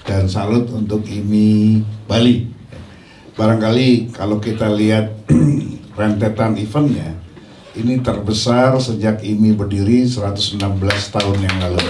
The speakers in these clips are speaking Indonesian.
Dan salut untuk IMI Bali. Barangkali kalau kita lihat rentetan eventnya, ini terbesar sejak IMI berdiri 116 tahun yang lalu.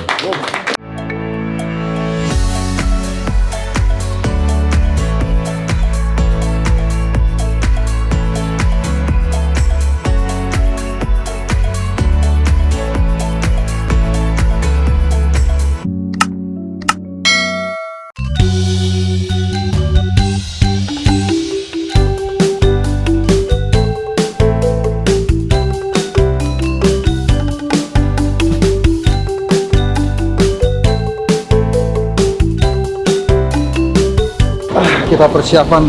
Kita persiapan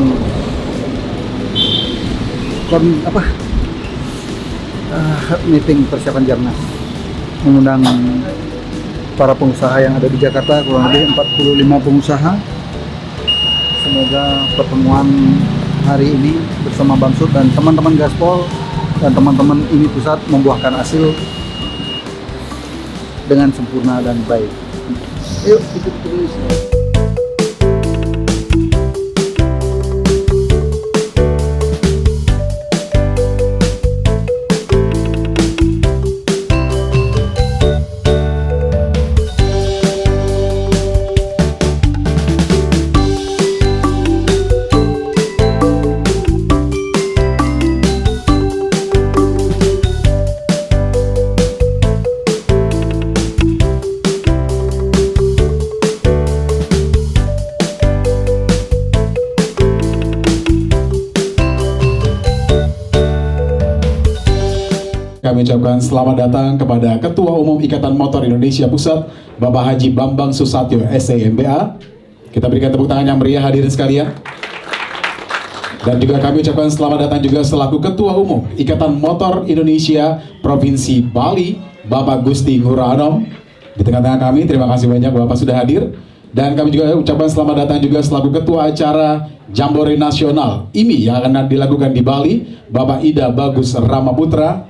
meeting persiapan Jamnas, mengundang para pengusaha yang ada di Jakarta, kurang lebih 45 pengusaha. Semoga pertemuan hari ini bersama Bamsud dan teman-teman Gaspol dan teman-teman IMI Pusat membuahkan hasil dengan sempurna dan baik. Yuk ikut terus. Kami ucapkan selamat datang kepada Ketua Umum Ikatan Motor Indonesia Pusat, Bapak Haji Bambang Susatyo, SEMBA. Kita berikan tepuk tangan yang meriah hadirin sekalian. Dan juga kami ucapkan selamat datang juga selaku Ketua Umum Ikatan Motor Indonesia Provinsi Bali, Bapak Gusti Ngurah-Anom. Di tengah-tengah kami, terima kasih banyak Bapak sudah hadir. Dan kami juga ucapkan selamat datang juga selaku Ketua Acara Jambore Nasional IMI yang akan dilakukan di Bali, Bapak Ida Bagus Ramaputra.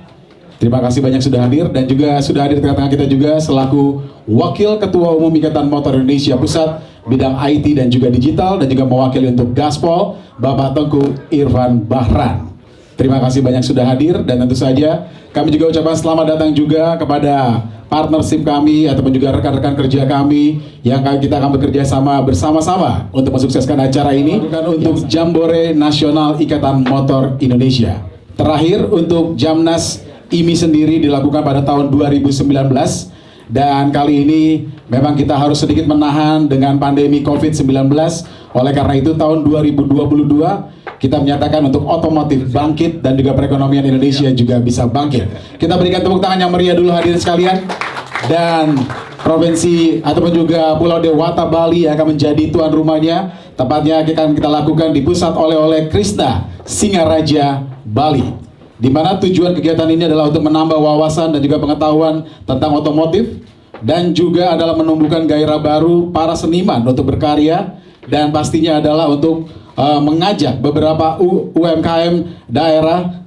Terima kasih banyak sudah hadir, dan juga sudah hadir di tengah-tengah kita juga selaku Wakil Ketua Umum Ikatan Motor Indonesia Pusat bidang IT dan juga digital, dan juga mewakili untuk Gaspol, Bapak Tengku Irfan Bahran. Terima kasih banyak sudah hadir, dan tentu saja kami juga ucapkan selamat datang juga kepada partnership kami ataupun juga rekan-rekan kerja kami yang kita akan bekerja sama bersama-sama untuk mensukseskan acara ini untuk Jambore Nasional Ikatan Motor Indonesia. Terakhir untuk Jamnas IMI sendiri dilakukan pada tahun 2019, dan kali ini memang kita harus sedikit menahan dengan pandemi COVID-19. Oleh karena itu tahun 2022 kita menyatakan untuk otomotif bangkit dan juga perekonomian Indonesia juga bisa bangkit. Kita berikan tepuk tangan yang meriah dulu hadirin sekalian. Dan provinsi ataupun juga Pulau Dewata Bali yang akan menjadi tuan rumahnya, tepatnya akan kita lakukan di Pusat Oleh-oleh Krishna Singaraja Bali, di mana tujuan kegiatan ini adalah untuk menambah wawasan dan juga pengetahuan tentang otomotif, dan juga adalah menumbuhkan gairah baru para seniman untuk berkarya, dan pastinya adalah untuk mengajak beberapa UMKM daerah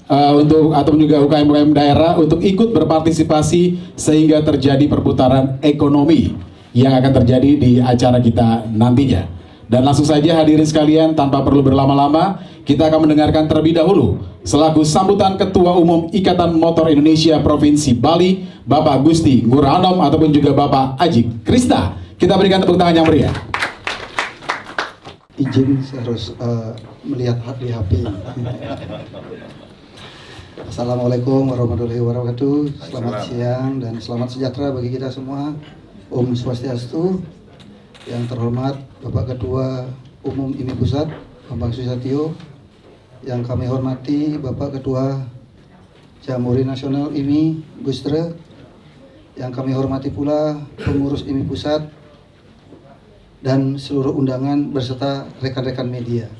atau juga UKM daerah untuk ikut berpartisipasi sehingga terjadi perputaran ekonomi yang akan terjadi di acara kita nantinya. Dan langsung saja hadirin sekalian, tanpa perlu berlama-lama, kita akan mendengarkan terlebih dahulu selaku sambutan Ketua Umum Ikatan Motor Indonesia Provinsi Bali, Bapak Gusti Ngurah-Anom ataupun juga Bapak Ajik Krishna. Kita berikan tepuk tangan yang meriah. Izin, saya harus melihat di HP. Assalamualaikum warahmatullahi wabarakatuh. Selamat siang dan selamat sejahtera bagi kita semua. Om Swastiastu. Yang terhormat Bapak Ketua Umum IMI Pusat, Bambang Susatyo. Yang kami hormati Bapak Ketua Jamboree Nasional IMI, Gustre. Yang kami hormati pula pengurus IMI Pusat dan seluruh undangan beserta rekan-rekan media.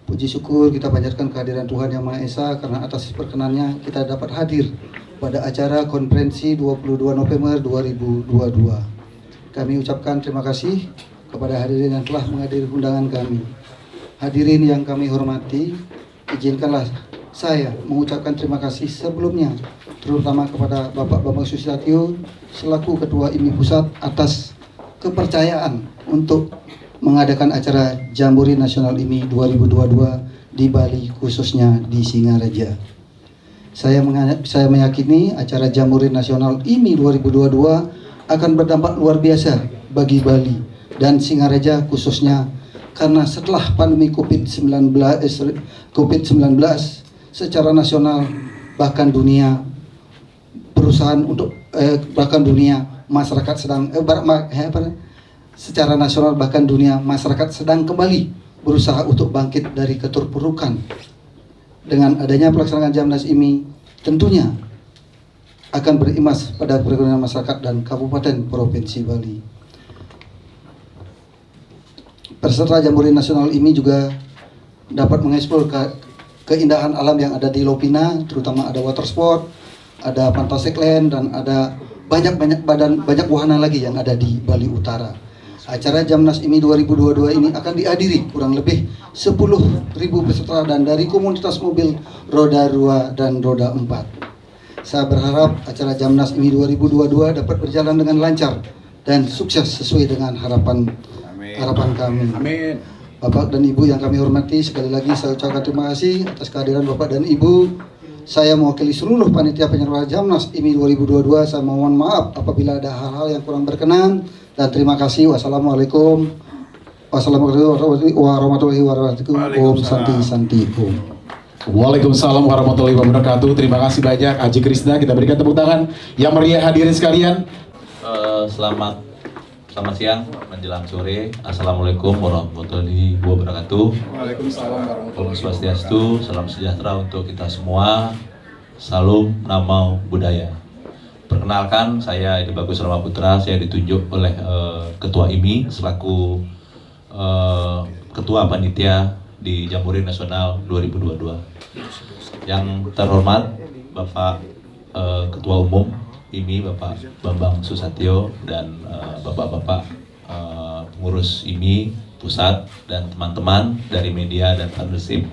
Puji syukur kita panjatkan kehadiran Tuhan Yang Maha Esa karena atas perkenannya kita dapat hadir pada acara konferensi 22 November 2022. Kami ucapkan terima kasih kepada hadirin yang telah menghadiri undangan kami. Hadirin yang kami hormati, izinkanlah saya mengucapkan terima kasih sebelumnya terutama kepada Bapak Bambang Susatyo selaku Ketua IMI Pusat atas kepercayaan untuk mengadakan acara Jamboree Nasional IMI 2022 di Bali, khususnya di Singaraja. Saya meyakini acara Jamboree Nasional IMI 2022 akan berdampak luar biasa bagi Bali dan Singaraja khususnya, karena setelah pandemi COVID-19 secara nasional bahkan dunia perusahaan untuk bahkan dunia masyarakat sedang secara nasional bahkan dunia masyarakat sedang kembali berusaha untuk bangkit dari keterpurukan. Dengan adanya pelaksanaan Jamnas IMI tentunya akan berimbas pada perekonomian masyarakat dan Kabupaten Provinsi Bali. Peserta Jamboree Nasional IMI juga dapat mengeksplor keindahan alam yang ada di Lopina, terutama ada water sport, ada Fantastic Land, dan ada banyak wahana lagi yang ada di Bali Utara. Acara Jamnas IMI 2022 ini akan dihadiri kurang lebih 10.000 peserta dan dari komunitas mobil roda 2 dan roda 4. Saya berharap acara Jamnas IMI 2022 dapat berjalan dengan lancar dan sukses sesuai dengan harapan kami. Amin. Bapak dan Ibu yang kami hormati, sekali lagi saya ucapkan terima kasih atas kehadiran Bapak dan Ibu. Saya mewakili seluruh panitia penyelenggara Jamnas IMI 2022. Saya mohon maaf apabila ada hal-hal yang kurang berkenan, dan terima kasih. Wassalamualaikum warahmatullahi wabarakatuh. Om Santi Santi Om. Waalaikumsalam warahmatullahi wabarakatuh. Terima kasih banyak Aji Krisna. Kita berikan tepuk tangan yang meriah hadirin sekalian. Selamat siang menjelang sore. Assalamualaikum warahmatullahi wabarakatuh. Waalaikumsalam Om Swastiastu, salam sejahtera untuk kita semua. Salam nama budaya. Perkenalkan, saya Edi Bagus Rama Putra. Saya ditunjuk oleh Ketua IMI selaku Ketua Panitia di Jamboree Nasional 2022. Yang terhormat Bapak Ketua Umum IMI Bapak Bambang Susatyo dan bapak-bapak pengurus IMI pusat dan teman-teman dari media dan partnership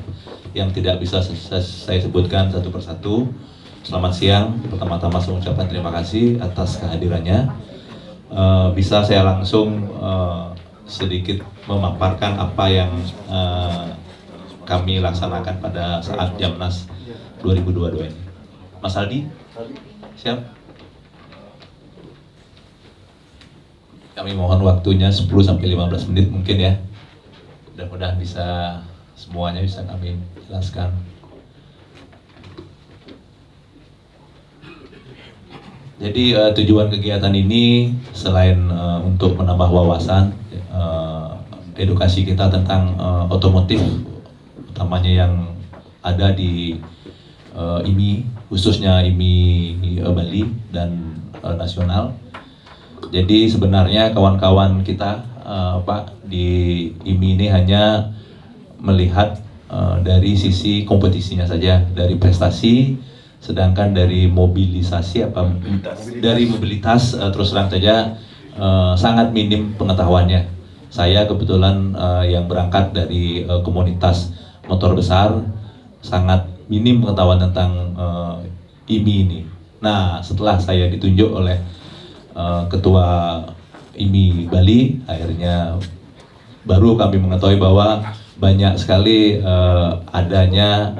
yang tidak bisa saya sebutkan satu persatu. Selamat siang. Pertama-tama saya mengucapkan terima kasih atas kehadirannya. Bisa saya langsung sedikit memaparkan apa yang kami laksanakan pada saat Jamnas 2022 ini. Mas Aldi, siap? Kami mohon waktunya 10-15 menit mungkin ya. Mudah-mudahan bisa semuanya bisa kami jelaskan. Jadi tujuan kegiatan ini selain untuk menambah wawasan, edukasi kita tentang otomotif, utamanya yang ada di IMI, khususnya IMI Bali dan nasional. Jadi sebenarnya kawan-kawan kita Pak di IMI ini hanya melihat dari sisi kompetisinya saja, dari prestasi. Sedangkan dari mobilisasi dari mobilitas terus terang saja sangat minim pengetahuannya. Saya kebetulan yang berangkat dari komunitas motor besar, sangat minim pengetahuan tentang IMI ini. Nah, setelah saya ditunjuk oleh Ketua IMI Bali, akhirnya baru kami mengetahui bahwa banyak sekali adanya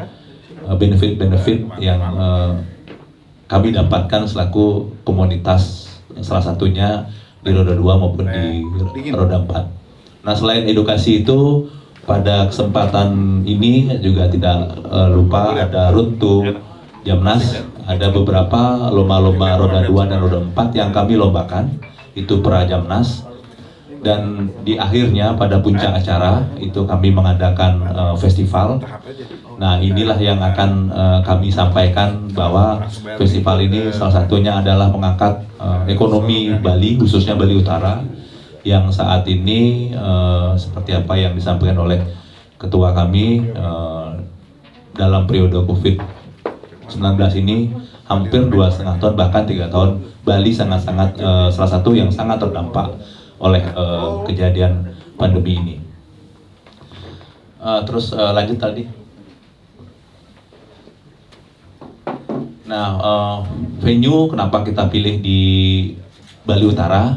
benefit-benefit yang kami dapatkan selaku komunitas, salah satunya di roda 2 maupun di roda 4. Nah, selain edukasi itu, pada kesempatan ini juga tidak lupa ada Road to Jamnas, ada beberapa lomba-lomba roda 2 dan roda 4 yang kami lombakan. itu Prajamnas. Dan di akhirnya pada puncak acara itu kami mengadakan festival. Nah, inilah yang akan kami sampaikan, bahwa festival ini salah satunya adalah mengangkat ekonomi Bali, khususnya Bali Utara, yang saat ini seperti apa yang disampaikan oleh ketua kami, dalam periode COVID-19 ini hampir 2,5 tahun, bahkan 3 tahun, Bali sangat-sangat salah satu yang sangat terdampak oleh kejadian pandemi ini. Terus lanjut tadi. Nah, venue kenapa kita pilih di Bali Utara?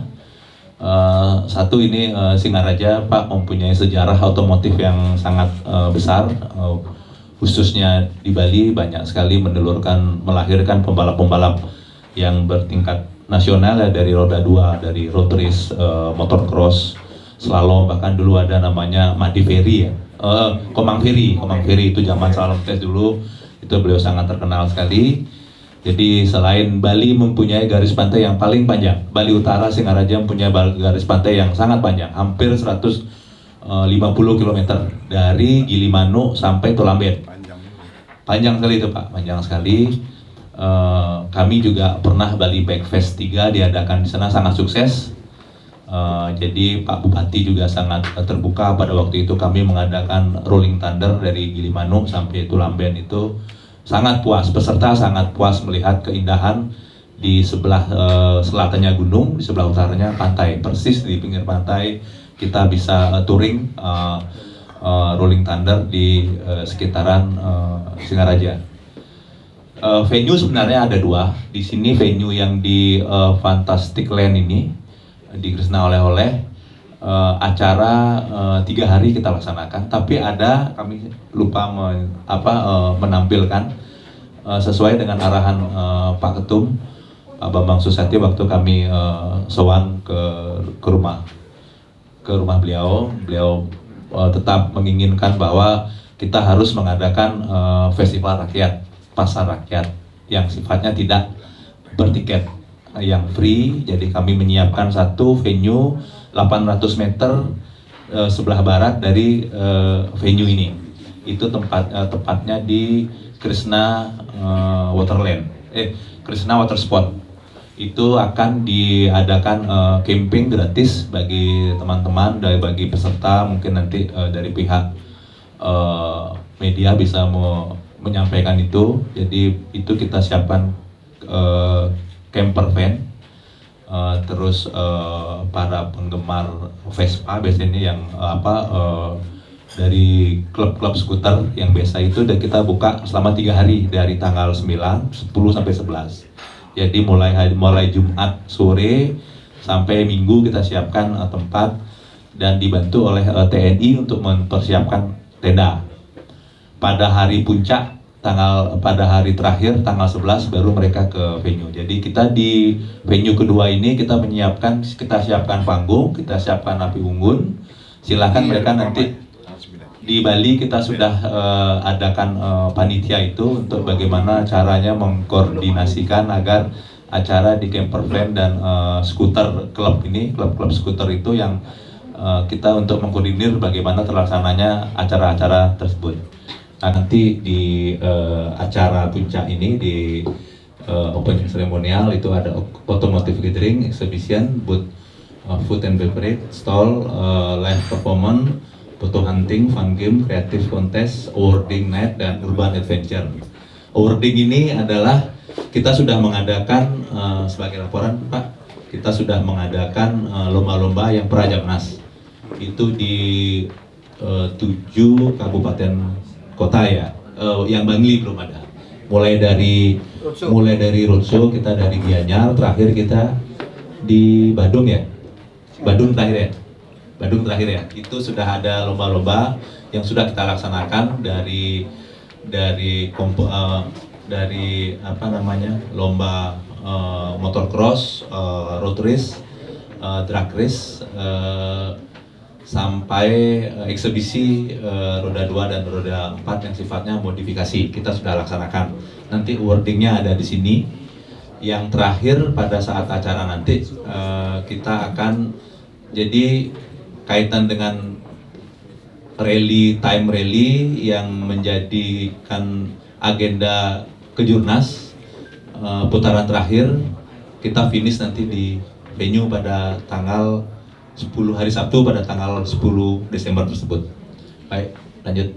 Satu, ini Singaraja Pak mempunyai sejarah otomotif yang sangat besar, khususnya di Bali banyak sekali melahirkan pembalap-pembalap yang bertingkat nasional ya, dari roda 2, dari road race, motocross, slalom, bahkan dulu ada namanya Madi Ferry ya, Komang Ferry itu zaman slalom test dulu, itu beliau sangat terkenal sekali. Jadi selain Bali mempunyai garis pantai yang paling panjang, Bali Utara Singaraja mempunyai garis pantai yang sangat panjang, hampir 150 km dari Gilimanuk sampai Tulamben. Panjang sekali itu Pak, panjang sekali. Kami juga pernah Bali Bike Fest 3 diadakan di sana, sangat sukses. Jadi Pak Bupati juga sangat terbuka pada waktu itu. Kami mengadakan Rolling Thunder dari Gilimanuk sampai Tulamben, itu sangat puas, peserta sangat puas melihat keindahan di sebelah selatannya gunung, di sebelah utaranya pantai, persis di pinggir pantai kita bisa touring Rolling Thunder di sekitaran Singaraja. Venue sebenarnya ada 2. Di sini venue yang di Fantastic Land ini di Krishna Oleh-oleh, acara 3 hari kita laksanakan, tapi ada kami lupa menampilkan sesuai dengan arahan Pak Ketum, Pak Bambang Susatyo, waktu kami sowan ke rumah beliau tetap menginginkan bahwa kita harus mengadakan festival rakyat, pasar rakyat yang sifatnya tidak bertiket, yang free. Jadi kami menyiapkan satu venue 800 meter sebelah barat dari venue ini. Itu tepatnya di Krishna Krishna Water Spot. Itu akan diadakan camping gratis bagi teman-teman, bagi peserta. Mungkin nanti dari pihak media bisa menyampaikan itu. Jadi itu kita siapkan camper van, terus para penggemar Vespa biasanya yang dari klub-klub skuter yang biasa itu, dan kita buka selama 3 hari dari tanggal 9, 10 sampai 11. Jadi mulai Jumat sore sampai Minggu kita siapkan tempat, dan dibantu oleh TNI untuk mempersiapkan tenda. Pada hari puncak, pada hari terakhir tanggal 11 baru mereka ke venue. Jadi kita di venue kedua ini kita siapkan panggung, kita siapkan api unggun. Silakan mereka nanti di Bali kita sudah adakan panitia itu untuk bagaimana caranya mengkoordinasikan agar acara di camper van dan skuter klub ini, klub-klub skuter itu yang kita untuk mengkoordinir bagaimana terlaksananya acara-acara tersebut. Nah, nanti di acara puncak ini di opening ceremonial itu ada automotive gathering, exhibition, booth food and beverage, stall, live performance, photo hunting, fun game, creative contest, awarding night, dan urban adventure. Awarding ini adalah kita sudah mengadakan sebagai laporan Pak, kita sudah mengadakan lomba-lomba yang Prajamnas itu di 7 kabupaten kota ya, yang Bangli belum ada. Mulai dari roadshow kita dari Gianyar, terakhir kita di Badung ya, Badung terakhir ya. Itu sudah ada lomba-lomba yang sudah kita laksanakan dari lomba motocross, road race, drag race, sampai eksebisi roda 2 dan roda 4 yang sifatnya modifikasi kita sudah laksanakan. Nanti awardingnya ada di sini. yang terakhir pada saat acara nanti kita akan jadi kaitan dengan time rally yang menjadikan agenda Kejurnas putaran terakhir, kita finish nanti di venue pada tanggal 10 hari Sabtu pada tanggal 10 Desember tersebut. Baik, lanjut.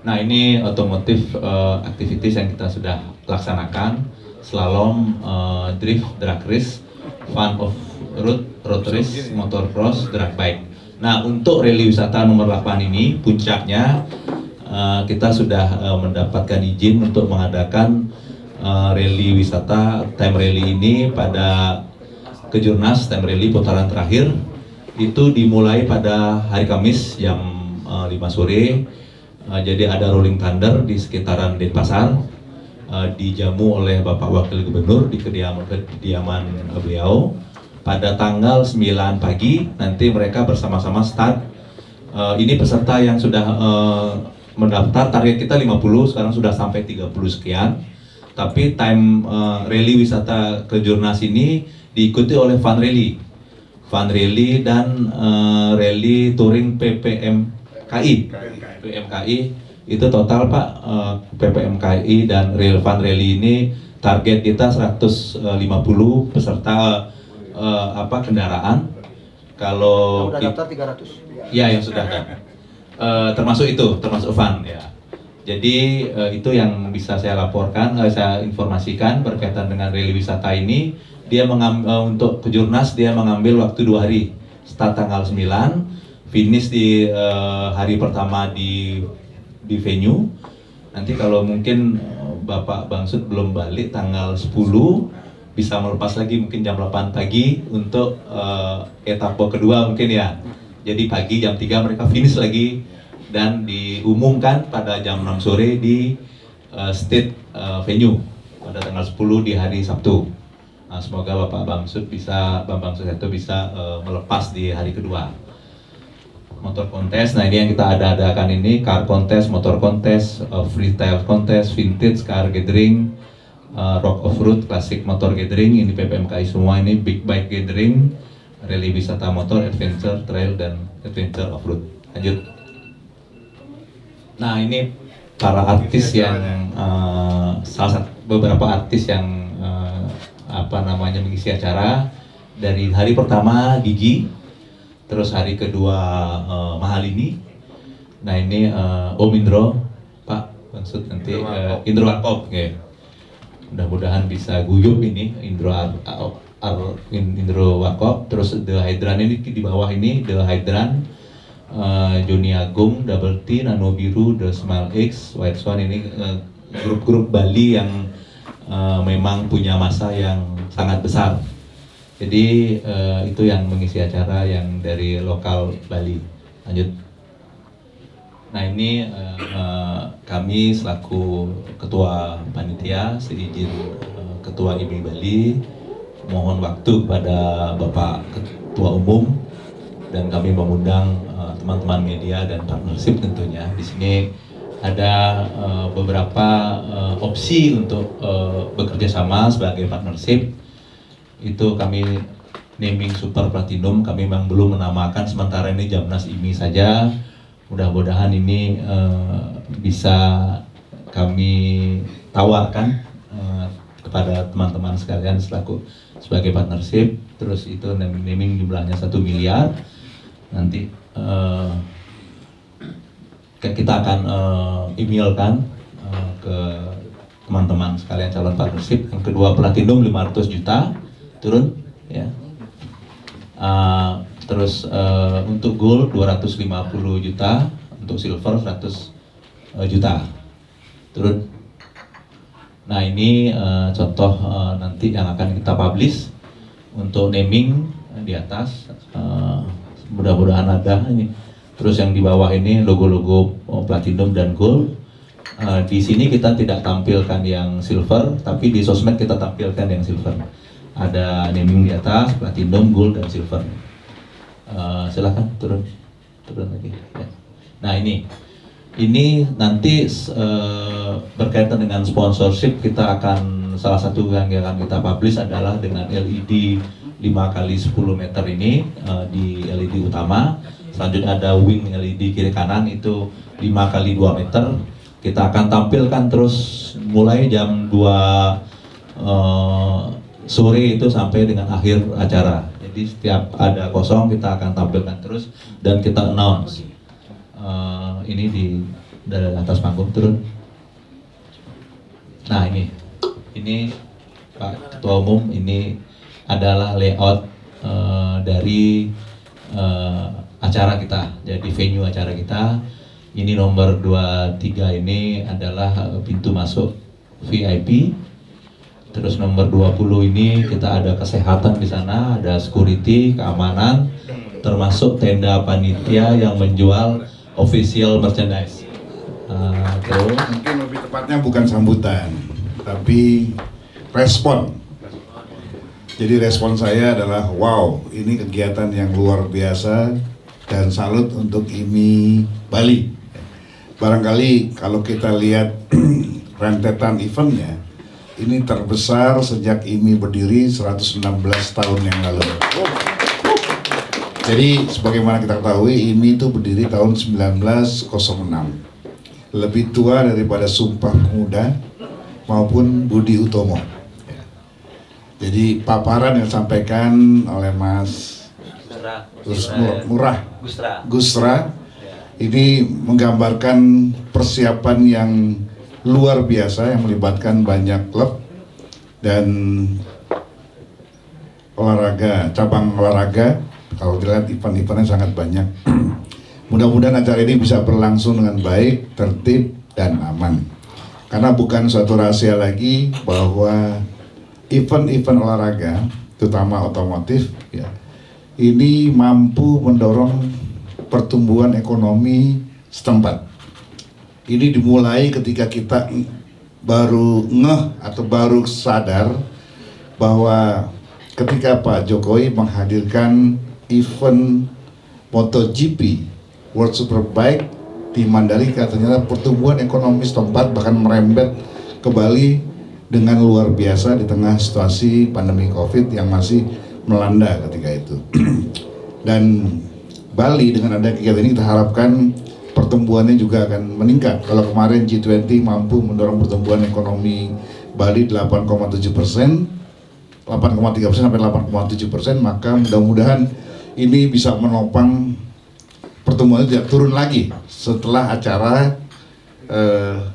Nah, ini otomotif activities yang kita sudah laksanakan: slalom, drift, drag race, fun of road, road race, motocross, drag bike. Nah, untuk rally wisata nomor 8 ini puncaknya kita sudah mendapatkan izin untuk mengadakan rally wisata time rally ini pada Kejurnas time rally putaran terakhir. Itu dimulai pada hari Kamis jam 5 sore. Jadi ada rolling thunder di sekitaran Denpasar, dijamu oleh Bapak Wakil Gubernur di kediaman beliau. Pada tanggal 9 pagi nanti mereka bersama-sama start. Ini peserta yang sudah mendaftar, target kita 50, sekarang sudah sampai 30 sekian. Tapi time rally wisata Kejurnas ini diikuti oleh fun rally dan rally touring PPMKI. Itu total Pak, PPMKI dan fun rally ini target kita 150 peserta kendaraan. Kalau Udah daftar 300. ya yang sudah ada, termasuk fun ya. Jadi itu yang bisa saya laporkan, saya informasikan berkaitan dengan rally wisata ini. Dia untuk Kejurnas dia mengambil waktu 2 hari, start tanggal 9, finish di hari pertama di venue. Nanti kalau mungkin Bapak Bangsud belum balik tanggal 10, bisa melepas lagi mungkin jam 8 pagi untuk etape kedua mungkin ya. Jadi pagi jam 3 mereka finish lagi dan diumumkan pada jam 6 sore di state venue pada tanggal 10 di hari Sabtu. Nah, semoga Bapak Bangsud Bambang Susatyo bisa melepas di hari kedua. Motor kontes, nah ini yang kita adakan ini: car kontes, motor kontes, freestyle kontes, vintage car gathering, rock off road, classic motor gathering, ini PPMKI semua, ini big bike gathering, rally wisata motor, adventure, trail, dan adventure off road. Lanjut. Nah, ini para artis yang beberapa artis yang mengisi acara. Dari hari pertama Gigi, terus hari kedua Mahalini. Nah, ini Om Indro, Pak Bangsud nanti Indro Warkop, okay. Mudah-mudahan bisa guyup ini Indro Warkop. Terus The Hydran ini di bawah ini, The Hydran, Joni Agung, Double T, Nano Biru, The Smile X, White Swan. Ini grup-grup Bali yang memang punya masa yang sangat besar. Jadi itu yang mengisi acara yang dari lokal Bali. Lanjut. Nah, ini kami selaku Ketua Panitia seizin Ketua IMI Bali mohon waktu kepada Bapak Ketua Umum, dan kami mengundang teman-teman media dan partnership tentunya. Di sini ada beberapa opsi untuk bekerja sama sebagai partnership. Itu kami naming Super Platinum, kami memang belum menamakan, sementara ini Jamnas IMI saja. Mudah-mudahan ini bisa kami tawarkan kepada teman-teman sekalian sebagai partnership. Terus itu naming jumlahnya 1 miliar. Nanti kita akan emailkan ke teman-teman sekalian calon partnership. Yang kedua Platinum 500 juta turun ya. Terus untuk Gold 250 juta, untuk Silver 100 juta turun. Nah, ini contoh nanti yang akan kita publish untuk naming di atas. Mudah-mudahan ada ini. Terus yang di bawah ini logo-logo Platinum dan Gold. Di sini kita tidak tampilkan yang Silver, tapi di sosmed kita tampilkan yang Silver. Ada naming di atas, Platinum, Gold, dan Silver. Silahkan turun lagi. Ya. Nah, ini Ini nanti berkaitan dengan sponsorship, kita akan salah satu yang akan kita publish adalah dengan LED 5 kali 10 meter ini di LED utama. Selanjutnya ada wing LED kiri kanan itu 5 kali 2 meter. Kita akan tampilkan terus mulai jam 2 sore itu sampai dengan akhir acara. Jadi setiap ada kosong kita akan tampilkan terus dan kita announce. Ini dari atas panggung turun. Nah ini Pak Ketua Umum, ini adalah layout dari acara kita. Jadi venue acara kita. Ini nomor 23 ini adalah pintu masuk VIP. Terus nomor 20 ini kita ada kesehatan di sana, ada security, keamanan, termasuk tenda panitia yang menjual official merchandise. Mungkin lebih tepatnya bukan sambutan, tapi respon. Jadi respon saya adalah wow, ini kegiatan yang luar biasa dan salut untuk IMI Bali. Barangkali kalau kita lihat rentetan eventnya, ini terbesar sejak IMI berdiri 116 tahun yang lalu. Jadi sebagaimana kita ketahui, IMI itu berdiri tahun 1906. Lebih tua daripada Sumpah Pemuda maupun Budi Utomo. Jadi paparan yang disampaikan oleh Mas Gusra ini menggambarkan persiapan yang luar biasa yang melibatkan banyak klub dan olahraga, cabang olahraga. Kalau dilihat event-eventnya sangat banyak. Mudah-mudahan acara ini bisa berlangsung dengan baik, tertib, dan aman. Karena bukan suatu rahasia lagi bahwa event-event olahraga, terutama otomotif, ya, ini mampu mendorong pertumbuhan ekonomi setempat. Ini dimulai ketika kita baru ngeh atau baru sadar bahwa ketika Pak Jokowi menghadirkan event MotoGP World Superbike di Mandalika, ternyata pertumbuhan ekonomi setempat bahkan merembet ke Bali dengan luar biasa di tengah situasi pandemi COVID yang masih melanda ketika itu. Dan Bali dengan ada kegiatan ini kita harapkan pertumbuhannya juga akan meningkat. Kalau kemarin G20 mampu mendorong pertumbuhan ekonomi Bali 8,7%, 8,3% sampai 8,7%, maka mudah-mudahan ini bisa menopang pertumbuhannya tidak turun lagi setelah acara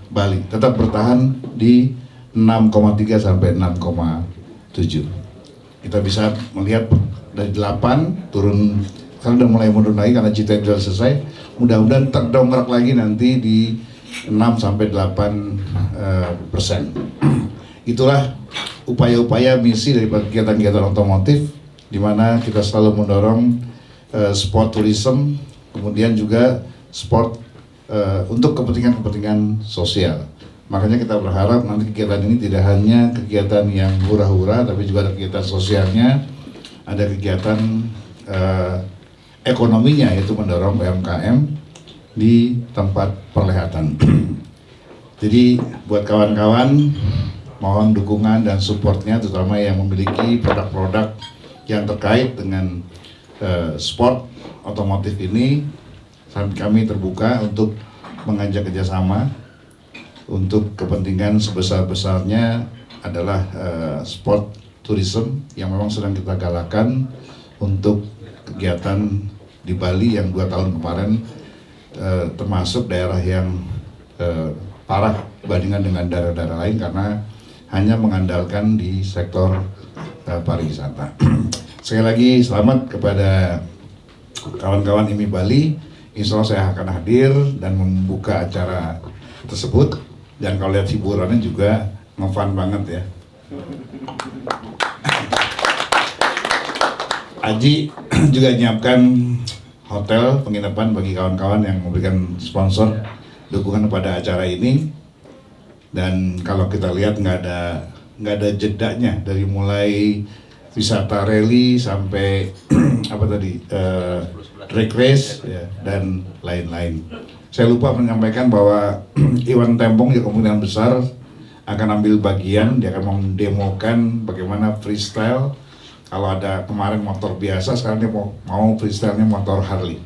Bali, tetap bertahan di 6,3 sampai 6,7. Kita bisa melihat dari 8 turun, sekarang udah mulai mundur lagi karena G20 sudah selesai. Mudah-mudahan terdongkrak lagi nanti di 6 sampai 8%. Itulah upaya-upaya misi dari kegiatan-kegiatan otomotif, di mana kita selalu mendorong sport tourism, kemudian juga sport untuk kepentingan-kepentingan sosial. Makanya kita berharap nanti kegiatan ini tidak hanya kegiatan yang hura-hura, tapi juga ada kegiatan sosialnya, ada kegiatan ekonominya, yaitu mendorong UMKM di tempat perlihatan. Jadi buat kawan-kawan, mohon dukungan dan supportnya, terutama yang memiliki produk-produk yang terkait dengan sport otomotif ini. Kami terbuka untuk mengajak kerjasama untuk kepentingan sebesar-besarnya adalah sport tourism yang memang sedang kita galakan untuk kegiatan di Bali yang 2 tahun kemarin, termasuk daerah yang parah dibandingkan dengan daerah-daerah lain karena hanya mengandalkan di sektor pariwisata. Sekali lagi selamat kepada kawan-kawan IMI Bali. Insya Allah saya akan hadir dan membuka acara tersebut, dan kalau lihat hiburannya juga nge-fun banget ya. Aji juga menyiapkan hotel penginapan bagi kawan-kawan yang memberikan sponsor dukungan pada acara ini. Dan kalau kita lihat nggak ada jedanya dari mulai wisata rally sampai apa tadi drag race ya, dan lain-lain. Saya lupa menyampaikan bahwa Iwan Tembong yang kemungkinan besar akan ambil bagian, dia akan mendemokan bagaimana freestyle. Kalau ada kemarin motor biasa, sekarang dia mau freestyle-nya motor Harley.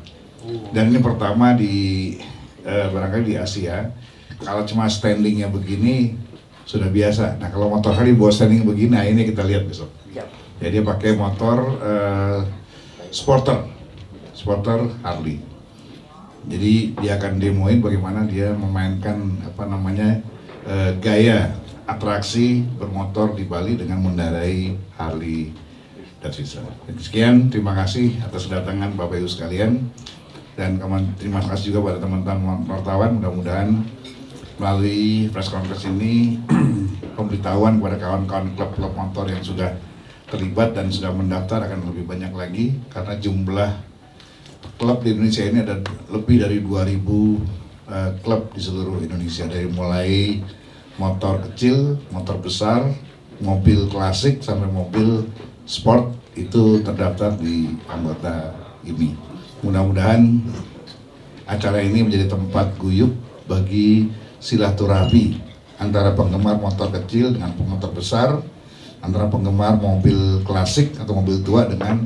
Dan ini pertama di barangkali di Asia. Kalau cuma standingnya begini sudah biasa. Nah kalau motor Harley bawa standing begini, nah ini kita lihat besok. Jadi dia pakai motor sporter Harley. Jadi dia akan demoin bagaimana dia memainkan gaya atraksi bermotor di Bali dengan mengendarai Harley Davidson. Sekian, terima kasih atas kedatangan Bapak Ibu sekalian, dan terima kasih juga pada teman-teman wartawan. Mudah-mudahan melalui press conference ini pemberitahuan kepada kawan-kawan klub-klub motor yang sudah terlibat dan sudah mendaftar akan lebih banyak lagi, karena jumlah klub di Indonesia ini ada lebih dari 2.000 klub di seluruh Indonesia, dari mulai motor kecil, motor besar, mobil klasik sampai mobil sport itu terdaftar di anggota IMI. Mudah-mudahan acara ini menjadi tempat guyup bagi silaturahmi antara penggemar motor kecil dengan motor besar, antara penggemar mobil klasik atau mobil tua dengan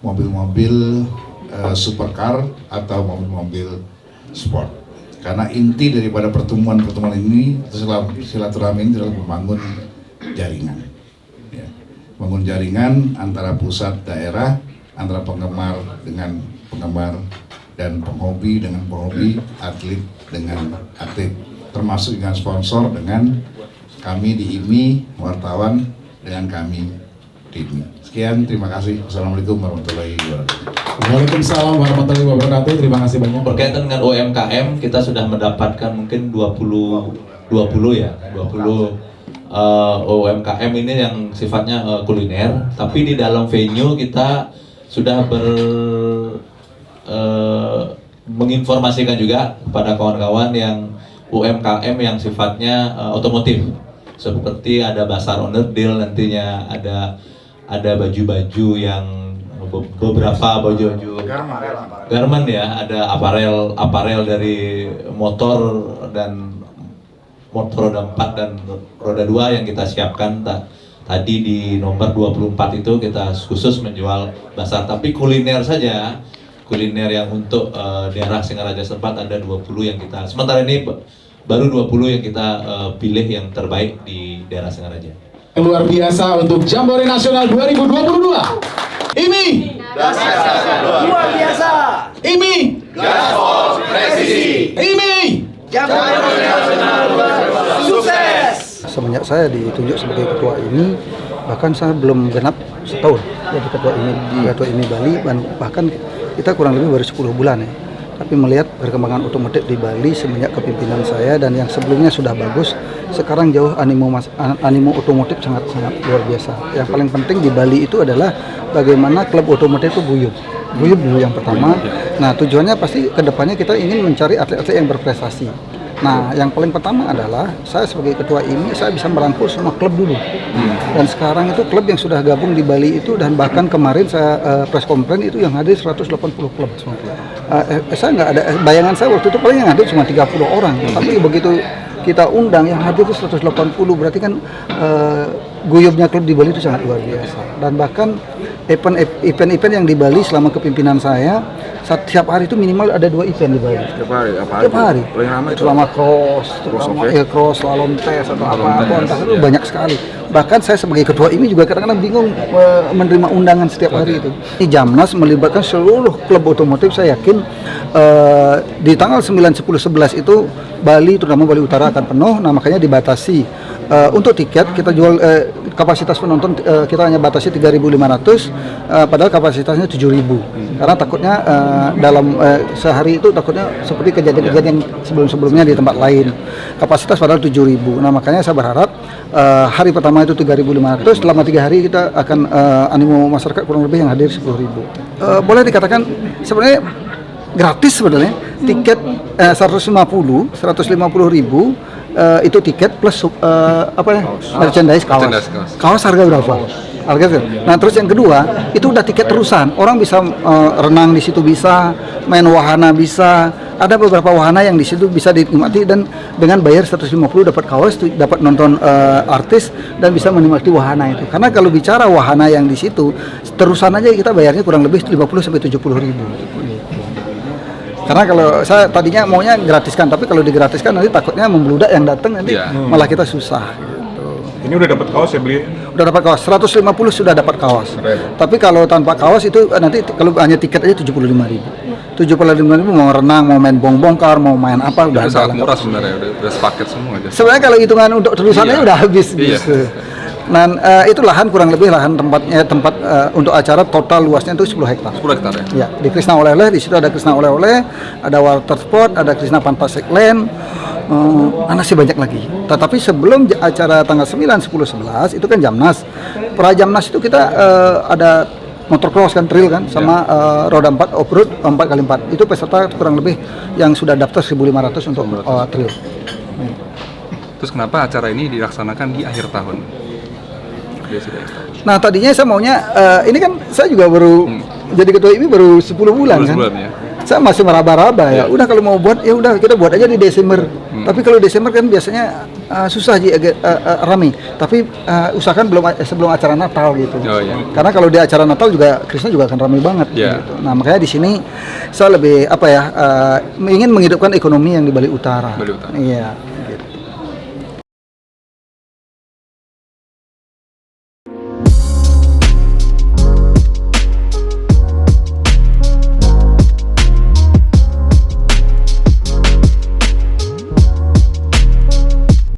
mobil-mobil supercar atau mobil-mobil sport. Karena inti daripada pertemuan-pertemuan ini, silaturahmi ini adalah membangun jaringan. Ya. Membangun jaringan antara pusat daerah, antara penggemar dengan penggemar, dan penghobi dengan penghobi, atlet dengan atlet, termasuk dengan sponsor, dengan kami di IMI, wartawan dengan kami di IMI. Sekian, terima kasih. Assalamualaikum warahmatullahi wabarakatuh. Waalaikumsalam warahmatullahi wabarakatuh. Terima kasih banyak. Berkaitan dengan UMKM, kita sudah mendapatkan mungkin 20 UMKM ini yang sifatnya kuliner, tapi di dalam venue kita sudah menginformasikan juga kepada kawan-kawan yang UMKM yang sifatnya otomotif, seperti ada Basar Owner Deal, nantinya ada baju-baju yang beberapa baju garment ya, ada aparel dari motor dan motor roda 4 dan roda 2 yang kita siapkan tadi di nomor 24 itu kita khusus menjual basar. Tapi kuliner saja, kuliner yang untuk daerah Singaraja setempat ada 20 yang kita, sementara ini baru 20 yang kita pilih yang terbaik di daerah Singaraja. Luar biasa untuk Jambore Nasional 2022. IMI luar biasa. IMI Gaspol presisi. IMI Jambore Nasional sukses. Semenjak saya ditunjuk sebagai ketua ini, bahkan saya belum genap setahun jadi ketua IMI Bali, bahkan kita kurang lebih baru 10 bulan ya. Tapi melihat perkembangan otomotif di Bali semenjak kepimpinan saya, dan yang sebelumnya sudah bagus, sekarang jauh animo otomotif sangat luar biasa. Yang paling penting di Bali itu adalah bagaimana klub otomotif itu guyup dulu yang pertama. Nah tujuannya pasti kedepannya kita ingin mencari atlet-atlet yang berprestasi. Nah, yang paling pertama adalah saya sebagai ketua IMI, saya bisa merangkul semua klub dulu. Dan sekarang itu klub yang sudah gabung di Bali itu, dan bahkan kemarin saya press conference itu yang hadir 180 klub. Saya nggak ada, bayangan saya waktu itu paling yang hadir cuma 30 orang. Tapi begitu kita undang yang hadir itu 180, berarti kan guyupnya klub di Bali itu sangat luar biasa. Dan bahkan event-event yang di Bali selama kepimpinan saya, setiap hari itu minimal ada 2 event di Bali. Tiap hari. Paling ramai selama cross, slalom test atau apa-apa, entah itu banyak sekali. Bahkan saya sebagai ketua IMI juga kadang-kadang bingung menerima undangan setiap hari itu. Ini Jamnas melibatkan seluruh klub otomotif. Saya yakin di tanggal 9, 10, 11 itu Bali, terutama Bali Utara akan penuh. Nah makanya dibatasi untuk tiket kita jual, kapasitas penonton kita hanya batasi 3.500, padahal kapasitasnya 7.000. Karena takutnya dalam sehari itu takutnya seperti kejadian-kejadian sebelum-sebelumnya di tempat lain. Kapasitas padahal 7.000. Nah makanya saya berharap hari pertama itu 3.500, selama 3 hari kita akan animo masyarakat kurang lebih yang hadir 10.000. Boleh dikatakan sebenarnya gratis sebenarnya, tiket 150.000 itu tiket plus merchandise kaos harga berapa? Nah terus yang kedua itu udah tiket terusan, orang bisa renang di situ, bisa main wahana, bisa ada beberapa wahana yang di situ bisa dinikmati dan dengan bayar 150 dapat kaos, dapat nonton artis dan bisa menikmati wahana itu. Karena kalau bicara wahana yang di situ terusan aja kita bayarnya kurang lebih 50 sampai 70 ribu. Karena kalau saya tadinya maunya gratiskan, tapi kalau digratiskan nanti takutnya membludak yang datang nanti malah kita susah. Ini udah dapat kaos ya beli? Udah dapat kaos, 150 sudah dapat kaos. Tapi kalau tanpa kaos itu nanti kalau hanya tiket aja 75.000 mau renang, mau main bongkar, mau main apa udah ada. Sangat murah sebenarnya, udah sepaket semua aja. Sebenarnya kalau hitungan untuk terusannya udah habis gitu. Nah, itu lahan kurang lebih lahan tempat untuk acara total luasnya itu 10 hektar. 10 hektar ya? Ya, di Krishna Oleh-oleh di situ ada Krishna Oleh-oleh, ada water sport, ada Krishna Fantastic Land, masih banyak lagi. Tetapi sebelum acara tanggal 9, 10, 11 itu kan Jamnas. Pra-Jamnas itu kita ada motocross kan, trail kan, sama roda 4 off-road 4x4. Itu peserta kurang lebih yang sudah daftar 1.500 untuk trail. Terus kenapa acara ini dilaksanakan di akhir tahun? Nah tadinya saya maunya, ini kan saya juga baru jadi ketua IMI baru 10 bulan kan. Ya. Saya masih meraba-raba ya. Udah kalau mau buat ya udah kita buat aja di Desember. Tapi kalau Desember kan biasanya susah agak ramai. Tapi usahakan sebelum acara Natal gitu. Oh, iya. Karena kalau di acara Natal juga Krishna juga akan ramai banget. Gitu. Nah makanya di sini saya lebih ingin menghidupkan ekonomi yang di Bali Utara. Bali Utara. Iya.